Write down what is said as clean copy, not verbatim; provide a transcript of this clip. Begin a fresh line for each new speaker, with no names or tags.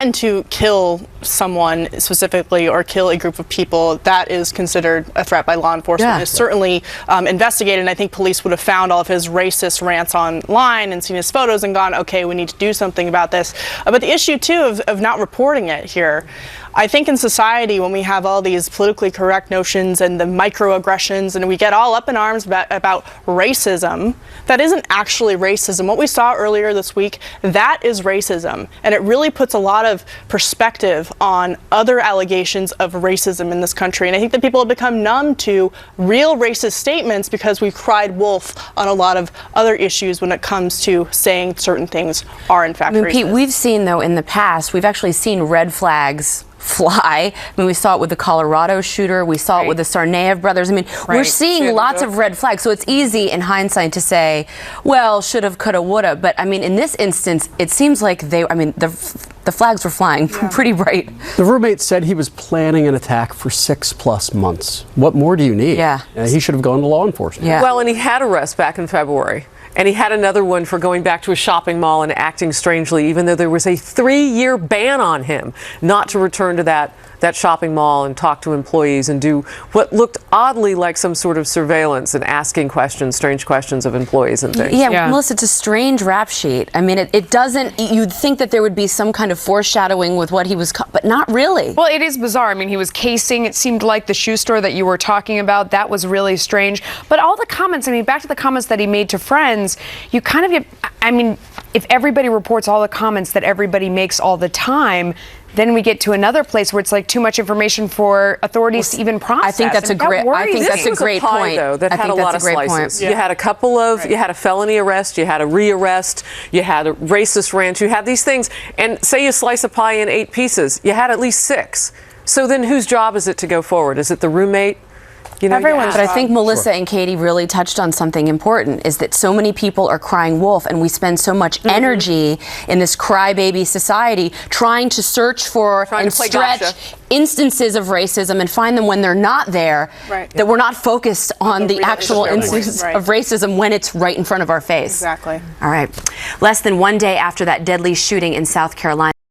And to kill someone specifically or kill a group of people, that is considered a threat by law enforcement.
Yeah.
It's certainly investigated, and I think police would have found all of his racist rants online and seen his photos and gone, okay, we need to do something about this. But the issue, too, of not reporting it here, I think in society, when we have all these politically correct notions and the microaggressions, and we get all up in arms about racism, that isn't actually racism. What we saw earlier this week, that is racism. And it really puts a lot of perspective on other allegations of racism in this country. And I think that people have become numb to real racist statements because we've cried wolf on a lot of other issues when it comes to saying certain things are in fact racist.
Pete, we've seen, though, in the past, we've actually seen red flags fly. I mean, we saw it with the Colorado shooter. We saw it with the Tsarnaev brothers. I mean, we're seeing lots of red flags. So it's easy in hindsight to say, well, should have, could have, would have. But I mean, in this instance, it seems like the flags were flying pretty bright.
The roommate said he was planning an attack for 6+ months. What more do you need?
Yeah.
He should have gone to law enforcement.
Yeah.
Well, and he had arrests back in February. And he had another one for going back to a shopping mall and acting strangely, even though there was a 3-year ban on him not to return to that shopping mall and talk to employees and do what looked oddly like some sort of surveillance and asking questions, strange questions of employees and things.
Yeah, Melissa, it's a strange rap sheet. I mean, it doesn't, you'd think that there would be some kind of foreshadowing with what he was, but not really.
Well, it is bizarre. I mean, he was casing, it seemed like the shoe store that you were talking about. That was really strange. But all the comments, I mean, back to the comments that he made to friends, you kind of get, I mean, if everybody reports all the comments that everybody makes all the time, then we get to another place where it's like too much information for authorities to even process.
I think that's a great. I think that's a great point.
Though, that had a lot of slices. You had a couple of. You had a felony arrest. You had a rearrest. You had a racist rant. You had these things. And say you slice a pie in 8 pieces, you had at least 6. So then, whose job is it to go forward? Is it the roommate? You know,
everyone's. But I think Melissa and Katie really touched on something important, is that so many people are crying wolf, and we spend so much energy in this crybaby society trying to search for and stretch instances of racism and find them when they're not there, that we're not focused on the actual instances of racism when it's right in front of our face.
Exactly.
All right. Less than 1 day after that deadly shooting in South Carolina.